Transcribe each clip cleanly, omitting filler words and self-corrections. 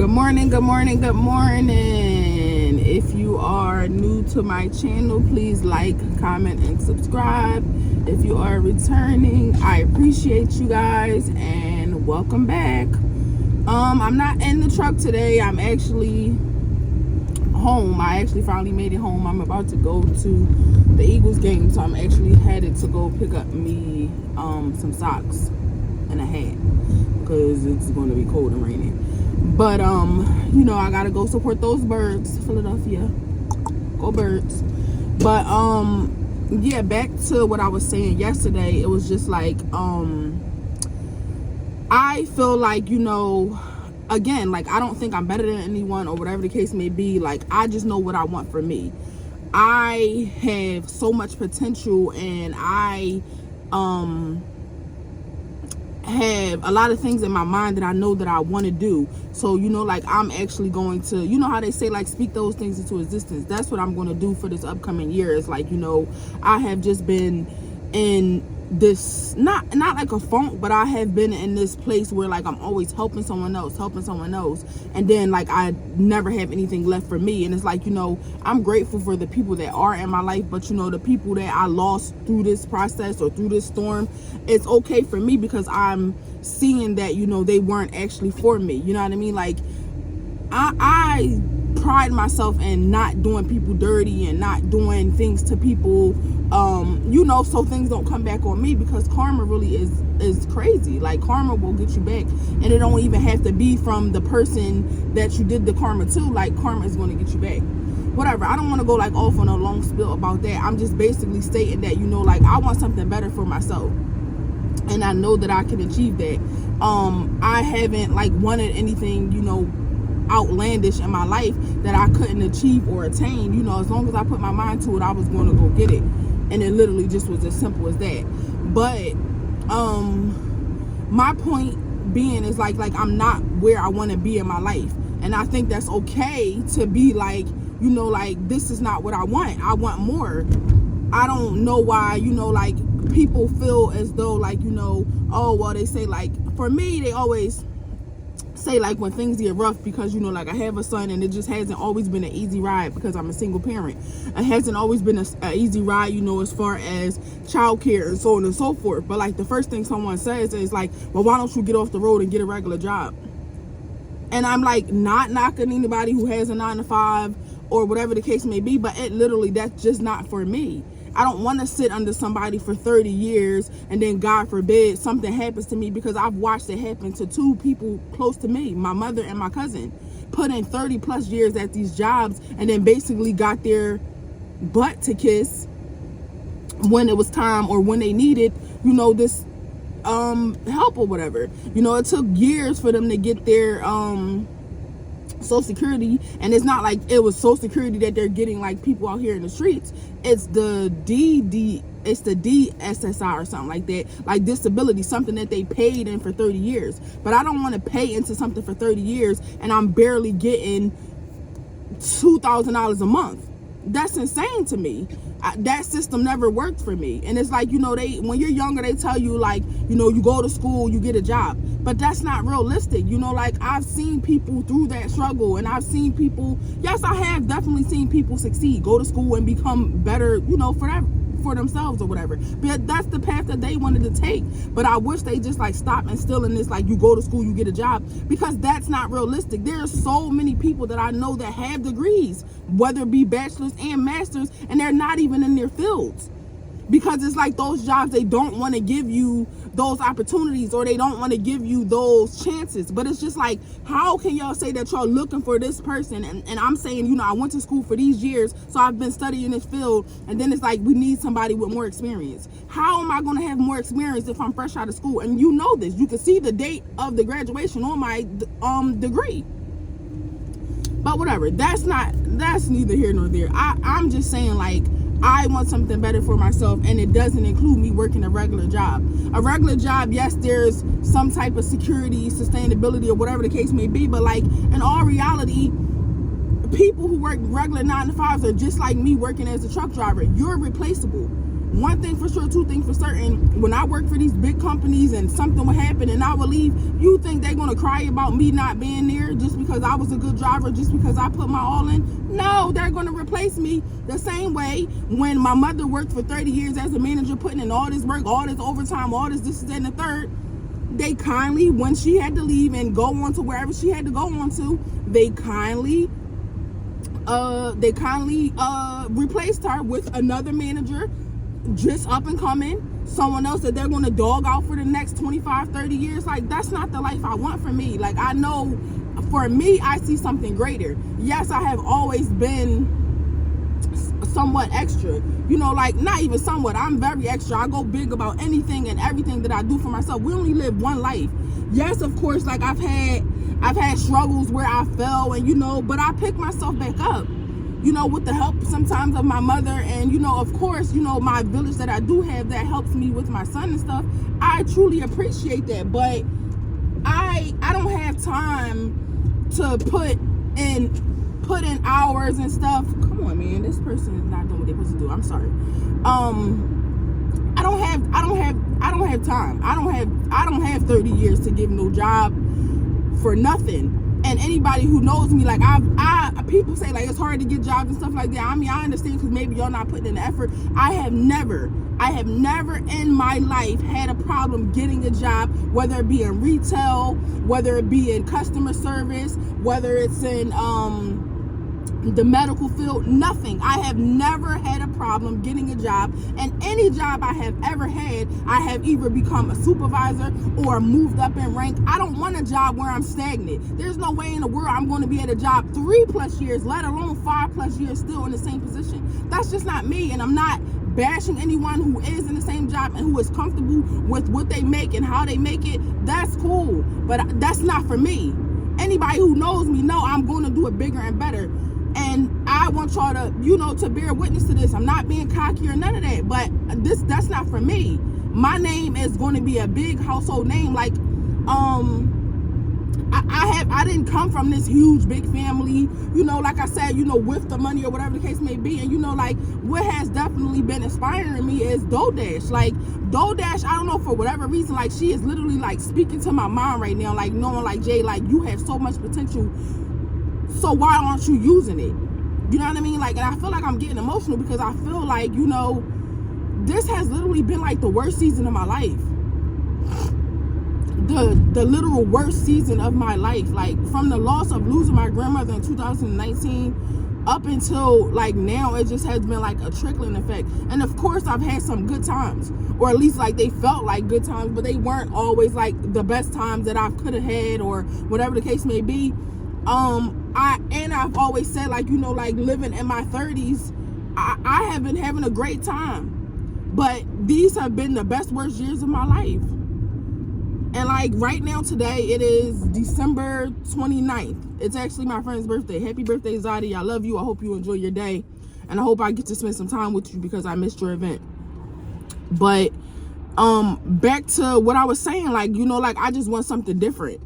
Good morning, good morning, good morning. If you are new to my channel, please like, comment, and subscribe. If you are returning, I appreciate you guys and welcome back. I'm not in the truck today. I'm actually home. I actually finally made it home. I'm about to go to the Eagles game, so I'm actually headed to go pick up me some socks and a hat because it's going to be cold and raining. But I gotta go support those birds. Philadelphia, go birds. But yeah, back to what I was saying yesterday. It was just like I feel like, again, like I don't think I'm better than anyone or whatever the case may be. Like I just know what I want for me. I have so much potential, and I have a lot of things in my mind that I know that I want to do. So like I'm actually going to, how they say, like, speak those things into existence. That's what I'm going to do for this upcoming year. It's like, I have just been in this not like a funk, but I have been in this place where like I'm always helping someone else, and then like I never have anything left for me. And it's like, I'm grateful for the people that are in my life, but the people that I lost through this process or through this storm, it's okay for me because I'm seeing that they weren't actually for me. You know what I mean? Like I pride myself in not doing people dirty and not doing things to people so things don't come back on me, because karma really is crazy. Like karma will get you back, and it don't even have to be from the person that you did the karma to. Like karma is going to get you back. Whatever, I don't want to go like off on a long spiel about that. I'm just basically stating that like I want something better for myself, and I know that I can achieve that. I haven't like wanted anything outlandish in my life that I couldn't achieve or attain. As long as I put my mind to it, I was going to go get it. And it literally just was as simple as that. But my point being is like I'm not where I want to be in my life, and I think that's okay to be like, like this is not what I want more. I don't know why like people feel as though like oh well, they say, like, for me they always say like when things get rough, because like I have a son and it just hasn't always been an easy ride because I'm a single parent. It hasn't always been an easy ride as far as childcare and so on and so forth. But like the first thing someone says is like, well, why don't you get off the road and get a regular job? And I'm like, not knocking anybody who has a 9-to-5 or whatever the case may be, but that's just not for me. I don't want to sit under somebody for 30 years and then God forbid something happens to me, because I've watched it happen to two people close to me, my mother and my cousin, put in 30 plus years at these jobs and then basically got their butt to kiss when it was time, or when they needed, this help or whatever. It took years for them to get their Social Security, and it's not like it was Social Security that they're getting like people out here in the streets. It's the DSSI or something like that, like disability, something that they paid in for 30 years. But I don't want to pay into something for 30 years and I'm barely getting $2,000 a month. That's insane to me. That system never worked for me. And it's like, when you're younger, they tell you like, you go to school, you get a job, but that's not realistic. Like I've seen people through that struggle, and I've seen people, yes, I have definitely seen people succeed, go to school and become better, for themselves or whatever. But that's the path that they wanted to take. But I wish they just like stop instilling this, like, you go to school, you get a job, because that's not realistic. There are so many people that I know that have degrees, whether it be bachelor's and master's, and they're not even in their fields, because it's like those jobs, they don't want to give you those opportunities, or they don't want to give you those chances. But it's just like, how can y'all say that y'all looking for this person, and I'm saying, I went to school for these years, so I've been studying this field, and then it's like we need somebody with more experience. How am I going to have more experience if I'm fresh out of school? And this, you can see the date of the graduation on my degree. But whatever, that's neither here nor there. I'm just saying, like, I want something better for myself, and it doesn't include me working a regular job. A regular job, yes, there's some type of security, sustainability, or whatever the case may be, but like in all reality, people who work regular 9-to-5s are just like me working as a truck driver. You're replaceable. one thing for sure, two things for certain, when I work for these big companies and something would happen and I would leave, you think they're going to cry about me not being there just because I was a good driver, just because I put my all in? No, they're going to replace me the same way when my mother worked for 30 years as a manager, putting in all this work, all this overtime, all this, that, and the third. They kindly, when she had to leave and go on to wherever she had to go on to, they kindly replaced her with another manager, just up and coming, someone else that they're going to dog out for the next 25, 30 years. Like, that's not the life I want for me. Like, I know for me, I see something greater. Yes, I have always been somewhat extra, you know, like, not even somewhat, I'm very extra. I go big about anything and everything that I do for myself. We only live one life. Yes, of course, like, I've had struggles where I fell, and, you know, but I pick myself back up, you know, with the help sometimes of my mother, and, you know, of course, you know, my village that I do have that helps me with my son and stuff. I truly appreciate that, but I don't have time to put in hours and stuff. Come on, man, this person is not doing what they're supposed to do. I'm sorry. I don't have time. I don't have 30 years to give no job for nothing. And anybody who knows me, like, people say, like, it's hard to get jobs and stuff like that. I mean, I understand, because maybe y'all not putting in the effort. I have never in my life had a problem getting a job, whether it be in retail, whether it be in customer service, whether it's in the medical field, nothing. I have never had a problem getting a job, and any job I have ever had, I have either become a supervisor or moved up in rank. I don't want a job where I'm stagnant. There's no way in the world I'm going to be at a job 3+ years, let alone 5+ years still in the same position. That's just not me, and I'm not bashing anyone who is in the same job and who is comfortable with what they make and how they make it. That's cool, but that's not for me. Anybody who knows me know I'm going to do it bigger and better. And I want y'all to, you know, to bear witness to this. I'm not being cocky or none of that, but that's not for me. My name is going to be a big household name. Like, I didn't come from this huge big family, you know, like I said, you know, with the money or whatever the case may be. And, you know, like, what has definitely been inspiring me is DoorDash. Like, DoorDash, I don't know, for whatever reason, like, she is literally, like, speaking to my mind right now, like, knowing, like, Jay, like, you have so much potential, so why aren't you using it? You know what I mean? Like, and I feel like I'm getting emotional because I feel like, you know, this has literally been like the worst season of my life. The literal worst season of my life. Like, from the loss of losing my grandmother in 2019 up until like now, it just has been like a trickling effect. And of course, I've had some good times, or at least like they felt like good times, but they weren't always like the best times that I could have had, or whatever the case may be. I've always said, like, you know, like, living in my 30s, I have been having a great time, but these have been the best, worst years of my life. And like right now, today, it is December 29th. It's actually my friend's birthday. Happy birthday, Zadi. I love you. I hope you enjoy your day, and I hope I get to spend some time with you because I missed your event. But back to what I was saying, like, you know, like, I just want something different.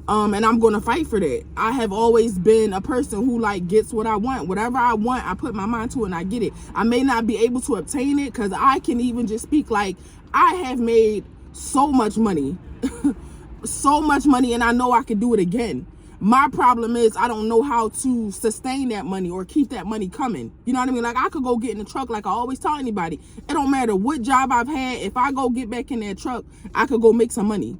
And I'm going to fight for that. I have always been a person who, like, gets what I want. Whatever I want, I put my mind to it and I get it. I may not be able to obtain it, because I can even just speak, like, I have made so much money. So much money, and I know I can do it again. My problem is I don't know how to sustain that money or keep that money coming. You know what I mean? Like, I could go get in the truck, like I always tell anybody. It don't matter what job I've had. If I go get back in that truck, I could go make some money.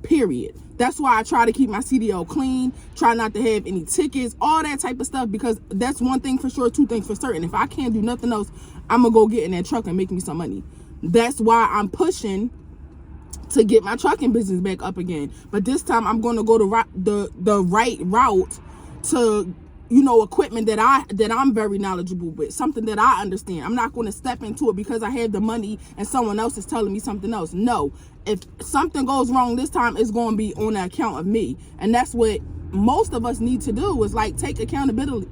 Period. That's why I try to keep my CDL clean, try not to have any tickets, all that type of stuff, because that's one thing for sure, two things for certain. If I can't do nothing else, I'm gonna go get in that truck and make me some money. That's why I'm pushing to get my trucking business back up again. But this time I'm going to go the right route to, you know, equipment that I'm very knowledgeable with, something that I understand. I'm not going to step into it because I have the money and someone else is telling me something else. No, if something goes wrong this time, it's going to be on the account of me. And that's what most of us need to do, is like take accountability.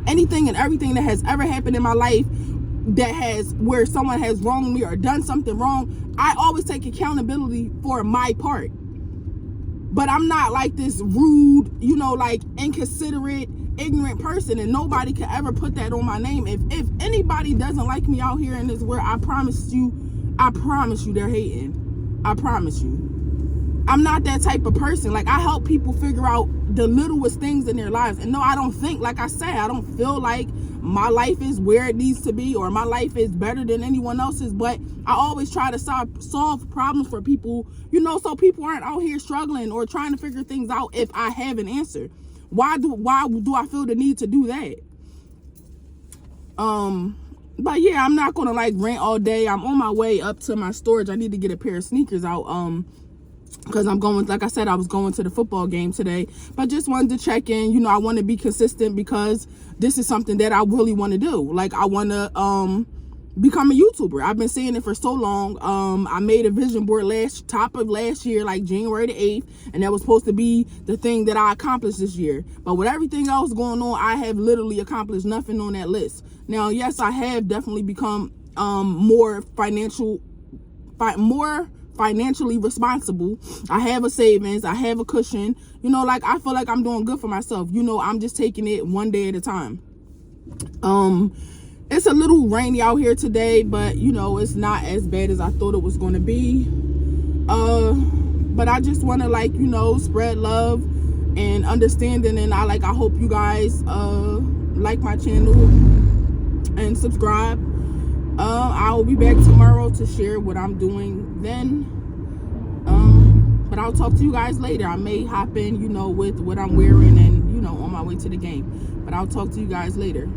Anything and everything that has ever happened in my life where someone has wronged me or done something wrong, I always take accountability for my part. But I'm not like this rude, you know, like inconsiderate, ignorant person, and nobody could ever put that on my name. If anybody doesn't like me out here in this world, I promise you they're hating. I promise you. I'm not that type of person. Like, I help people figure out the littlest things in their lives. And no, I don't think, like I said, I don't feel like my life is where it needs to be or my life is better than anyone else's. But I always try to solve problems for people, you know, so people aren't out here struggling or trying to figure things out if I have an answer. Why do I feel the need to do that? But yeah, I'm not gonna like rant all day. I'm on my way up to my storage. I need to get a pair of sneakers out. Because I'm going, like I said, I was going to the football game today, but just wanted to check in. You know, I want to be consistent because this is something that I really want to do. Like, I want to become a YouTuber. I've been saying it for so long. I made a vision board top of last year, like January the 8th, and that was supposed to be the thing that I accomplished this year. But with everything else going on, I have literally accomplished nothing on that list. Now, yes, I have definitely become more financially responsible. I have a savings, I have a cushion, you know, like I feel like I'm doing good for myself. You know, I'm just taking it one day at a time. It's a little rainy out here today, but you know, it's not as bad as I thought it was going to be. But I just want to, like, you know, spread love and understanding, and I hope you guys like my channel and subscribe. I will be back tomorrow to share what I'm doing then. But I'll talk to you guys later. I may hop in, you know, with what I'm wearing and, you know, on my way to the game. But I'll talk to you guys later.